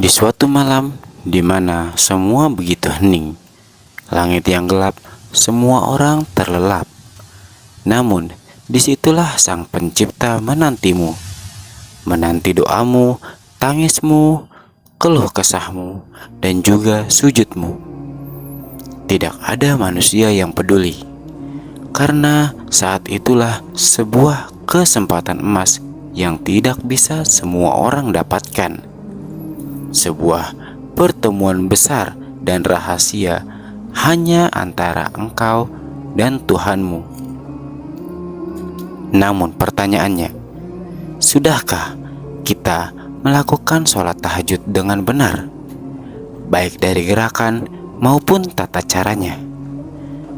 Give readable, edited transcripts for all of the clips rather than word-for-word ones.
Di suatu malam di mana semua begitu hening, langit yang gelap, semua orang terlelap. Namun, disitulah Sang Pencipta menantimu, menanti doamu, tangismu, keluh kesahmu, dan juga sujudmu. Tidak ada manusia yang peduli, karena saat itulah sebuah kesempatan emas yang tidak bisa semua orang dapatkan. Sebuah pertemuan besar dan rahasia hanya antara engkau dan Tuhanmu. Namun pertanyaannya, sudahkah kita melakukan sholat tahajud dengan benar? Baik dari gerakan maupun tata caranya.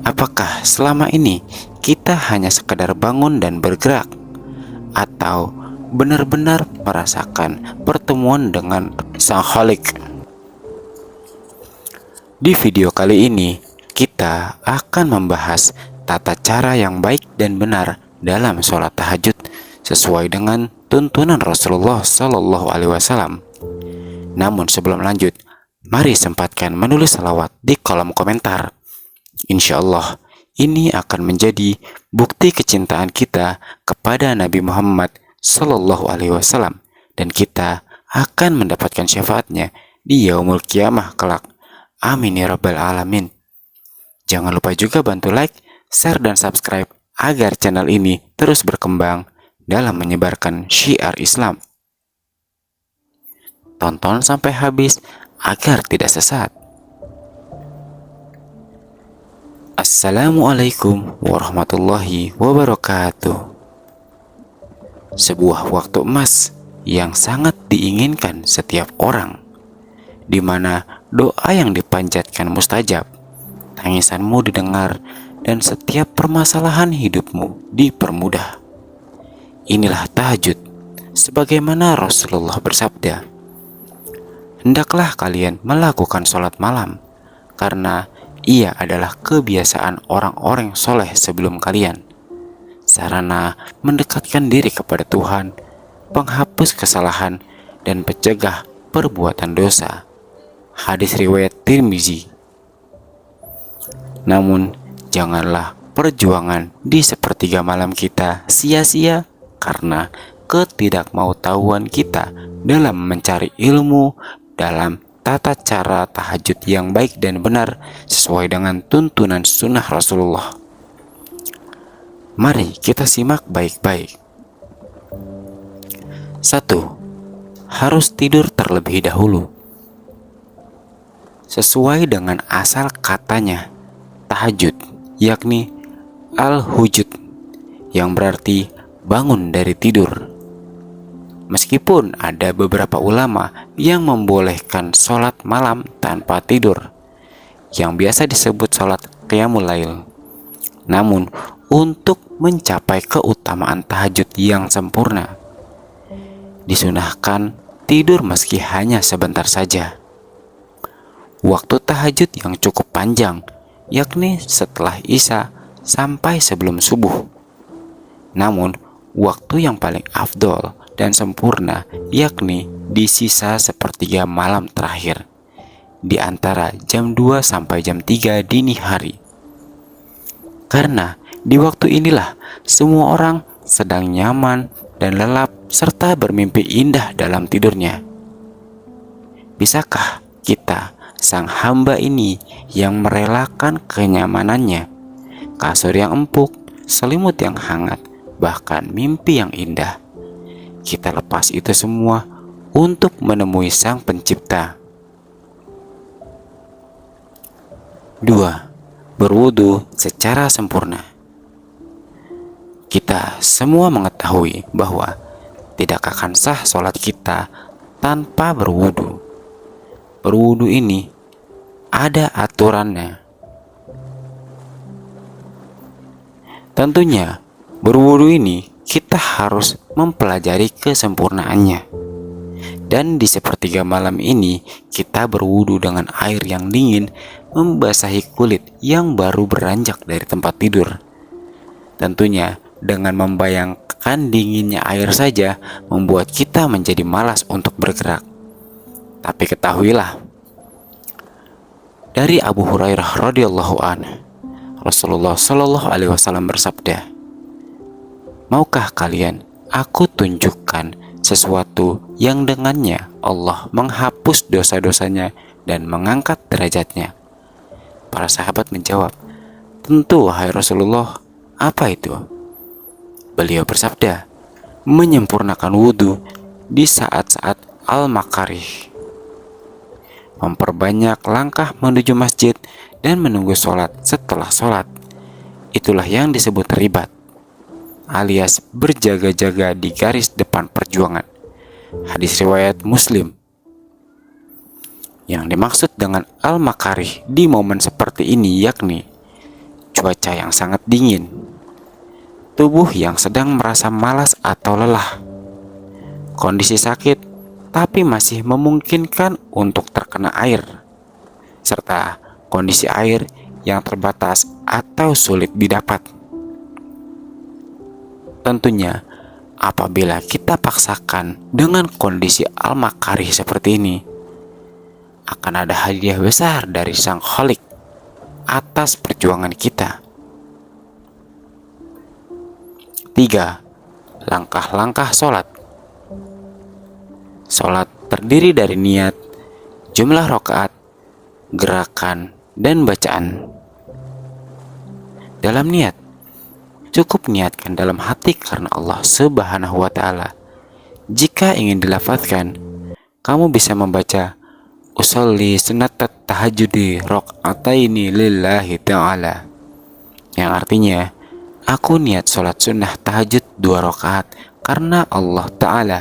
Apakah selama ini kita hanya sekedar bangun dan bergerak? Atau benar-benar merasakan pertemuan dengan Sang Khalik? Di video kali ini, kita akan membahas tata cara yang baik dan benar dalam sholat tahajud sesuai dengan tuntunan Rasulullah Sallallahu Alaihi Wasallam. Namun sebelum lanjut, mari sempatkan menulis salawat di kolom komentar. Insya Allah, ini akan menjadi bukti kecintaan kita kepada Nabi Muhammad Sallallahu Alaihi Wasallam, dan kita akan mendapatkan syafaatnya di yaumul kiamah kelak. Amin ya rabbal alamin. Jangan lupa juga bantu like, share, dan subscribe agar channel ini terus berkembang dalam menyebarkan syiar Islam. Tonton sampai habis agar tidak sesat. Assalamualaikum warahmatullahi wabarakatuh. Sebuah waktu emas yang sangat diinginkan setiap orang, di mana doa yang dipanjatkan mustajab, tangisanmu didengar, dan setiap permasalahan hidupmu dipermudah. Inilah tahajud, sebagaimana Rasulullah bersabda, hendaklah kalian melakukan sholat malam, karena ia adalah kebiasaan orang-orang soleh sebelum kalian, sarana mendekatkan diri kepada Tuhan, penghapus kesalahan, dan pencegah perbuatan dosa. Hadis riwayat Tirmizi. Namun, janganlah perjuangan di sepertiga malam kita sia-sia karena ketidakmautahuan kita dalam mencari ilmu dalam tata cara tahajud yang baik dan benar sesuai dengan tuntunan sunnah Rasulullah. Mari kita simak baik-baik. 1. Harus tidur terlebih dahulu. Sesuai dengan asal katanya tahajud, yakni al-hujud, yang berarti bangun dari tidur. Meskipun ada beberapa ulama yang membolehkan sholat malam tanpa tidur, yang biasa disebut sholat qiyamul lail. Namun, untuk mencapai keutamaan tahajud yang sempurna, disunahkan tidur meski hanya sebentar saja. Waktu tahajud yang cukup panjang, yakni setelah Isya sampai sebelum subuh. Namun, waktu yang paling afdol dan sempurna yakni di sisa sepertiga malam terakhir, di antara jam 2 sampai jam 3 dini hari. Karena di waktu inilah semua orang sedang nyaman dan lelap serta bermimpi indah dalam tidurnya. Bisakah kita, sang hamba ini yang merelakan kenyamanannya, kasur yang empuk, selimut yang hangat, bahkan mimpi yang indah, kita lepas itu semua untuk menemui Sang Pencipta? 2. Berwudu secara sempurna. Kita semua mengetahui bahwa tidak akan sah sholat kita tanpa berwudu. Berwudu ini ada aturannya. Tentunya berwudu ini kita harus mempelajari kesempurnaannya. Dan di sepertiga malam ini kita berwudu dengan air yang dingin, membasahi kulit yang baru beranjak dari tempat tidur. Tentunya dengan membayangkan dinginnya air saja membuat kita menjadi malas untuk bergerak. Tapi ketahuilah, dari Abu Hurairah radhiyallahu anhu, Rasulullah Shallallahu alaihi wasallam bersabda, "Maukah kalian aku tunjukkan sesuatu yang dengannya Allah menghapus dosa-dosanya dan mengangkat derajatnya?" Para sahabat menjawab, "Tentu wahai Rasulullah, apa itu?" Beliau bersabda, "Menyempurnakan wudhu di saat-saat al-makarih, memperbanyak langkah menuju masjid dan menunggu sholat setelah sholat. Itulah yang disebut ribat, alias berjaga-jaga di garis depan perjuangan." Hadis riwayat Muslim. Yang dimaksud dengan al-makarih di momen seperti ini yakni cuaca yang sangat dingin, tubuh yang sedang merasa malas atau lelah, kondisi sakit tapi masih memungkinkan untuk terkena air, serta kondisi air yang terbatas atau sulit didapat. Tentunya, apabila kita paksakan dengan kondisi al-makarih seperti ini, akan ada hadiah besar dari Sang Khalik atas perjuangan kita. 3. Langkah-langkah sholat. Sholat terdiri dari niat, jumlah rakaat, gerakan, dan bacaan. Dalam niat, cukup niatkan dalam hati karena Allah Subhanahu wa Ta'ala. Jika ingin dilafazkan, kamu bisa membaca usolli sunnatat tahajudi rakaataini lillahi ta'ala, yang artinya aku niat sholat sunnah tahajud 2 rakaat karena Allah Ta'ala.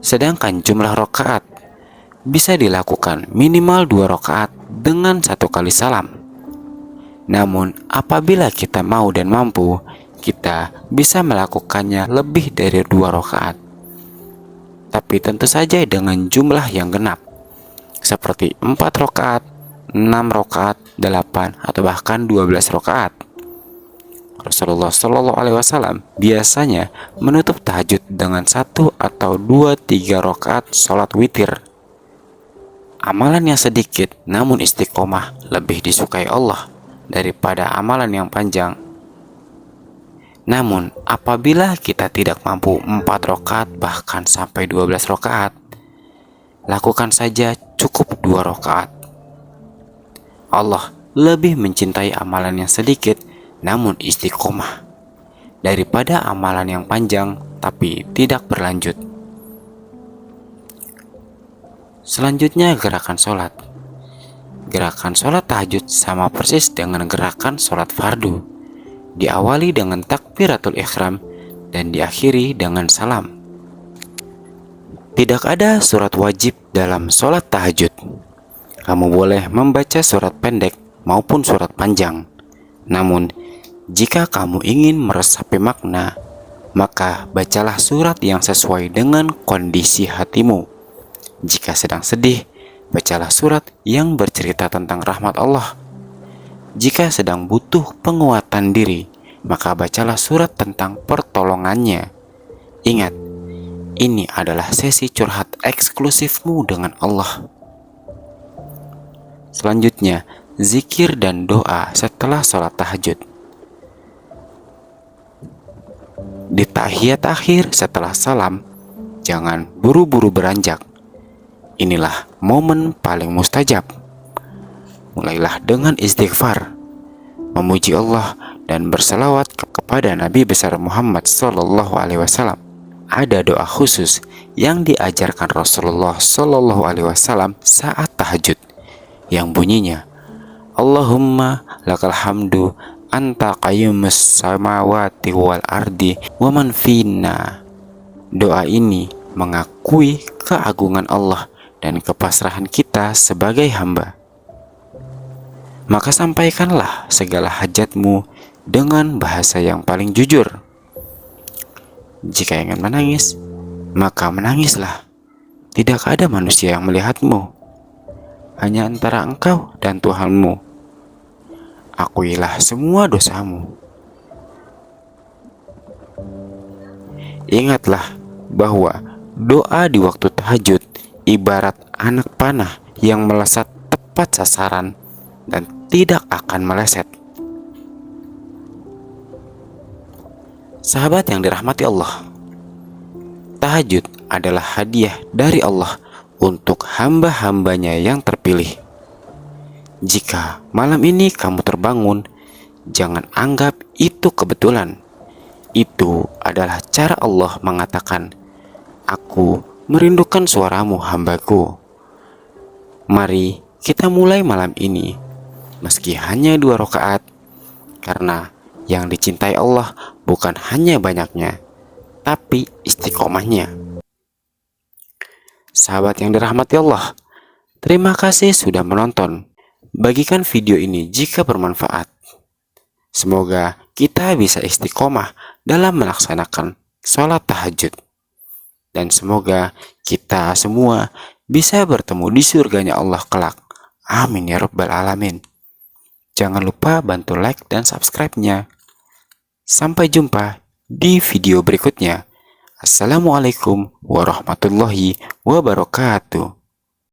Sedangkan jumlah rakaat bisa dilakukan minimal 2 rakaat dengan 1 kali salam. Namun apabila kita mau dan mampu, kita bisa melakukannya lebih dari 2 rakaat. Tapi tentu saja dengan jumlah yang genap, seperti 4 rakaat, 6 rakaat, 8 atau bahkan 12 rakaat. Rasulullah Shallallahu alaihi wasallam biasanya menutup tahajud dengan 1 atau 2-3 rakaat sholat witir. Amalan yang sedikit namun istiqomah lebih disukai Allah daripada amalan yang panjang. Namun apabila kita tidak mampu 4 rakaat bahkan sampai 12 rakaat, lakukan saja cukup 2 rakaat. Allah lebih mencintai amalan yang sedikit namun istiqomah daripada amalan yang panjang tapi tidak berlanjut. Selanjutnya, gerakan sholat. Gerakan sholat tahajud sama persis dengan gerakan sholat fardu. Diawali dengan takbiratul ihram dan diakhiri dengan salam. Tidak ada surat wajib dalam sholat tahajud. Kamu boleh membaca surat pendek maupun surat panjang. Namun, jika kamu ingin meresapi makna, maka bacalah surat yang sesuai dengan kondisi hatimu. Jika sedang sedih, bacalah surat yang bercerita tentang rahmat Allah. Jika sedang butuh penguatan diri, maka bacalah surat tentang pertolongannya. Ingat, ini adalah sesi curhat eksklusifmu dengan Allah. Selanjutnya, zikir dan doa setelah sholat tahajud. Di tahiyat akhir setelah salam, jangan buru-buru beranjak. Inilah momen paling mustajab. Mulailah dengan istighfar, memuji Allah dan berselawat kepada Nabi besar Muhammad Sallallahu Alaihi Wasallam. Ada doa khusus yang diajarkan Rasulullah Sallallahu Alaihi Wasallam saat tahajud, yang bunyinya, Allahumma lakal hamdu anta qayyumus samawati wal ardi wa man finna. Doa ini mengakui keagungan Allah dan kepasrahan kita sebagai hamba. Maka sampaikanlah segala hajatmu dengan bahasa yang paling jujur. Jika ingin menangis, maka menangislah. Tidak ada manusia yang melihatmu, hanya antara engkau dan Tuhanmu. Akuilah semua dosamu. Ingatlah bahwa Doa di waktu tahajud ibarat anak panah yang melesat tepat sasaran dan tidak akan meleset. Sahabat yang dirahmati Allah, tahajud adalah hadiah dari Allah untuk hamba-hambanya yang terpilih. Jika malam ini kamu terbangun, jangan anggap itu kebetulan. Itu adalah cara Allah mengatakan, "Aku merindukan suaramu, hambaku." Mari kita mulai malam ini, meski hanya 2 rakaat, karena yang dicintai Allah bukan hanya banyaknya, tapi istiqomahnya. Sahabat yang dirahmati Allah, terima kasih sudah menonton. Bagikan video ini jika bermanfaat. Semoga kita bisa istiqomah dalam melaksanakan sholat tahajud. Dan semoga kita semua bisa bertemu di surganya Allah kelak. Amin ya rabbal alamin. Jangan lupa bantu like dan subscribe-nya. Sampai jumpa di video berikutnya. Assalamualaikum warahmatullahi wabarakatuh.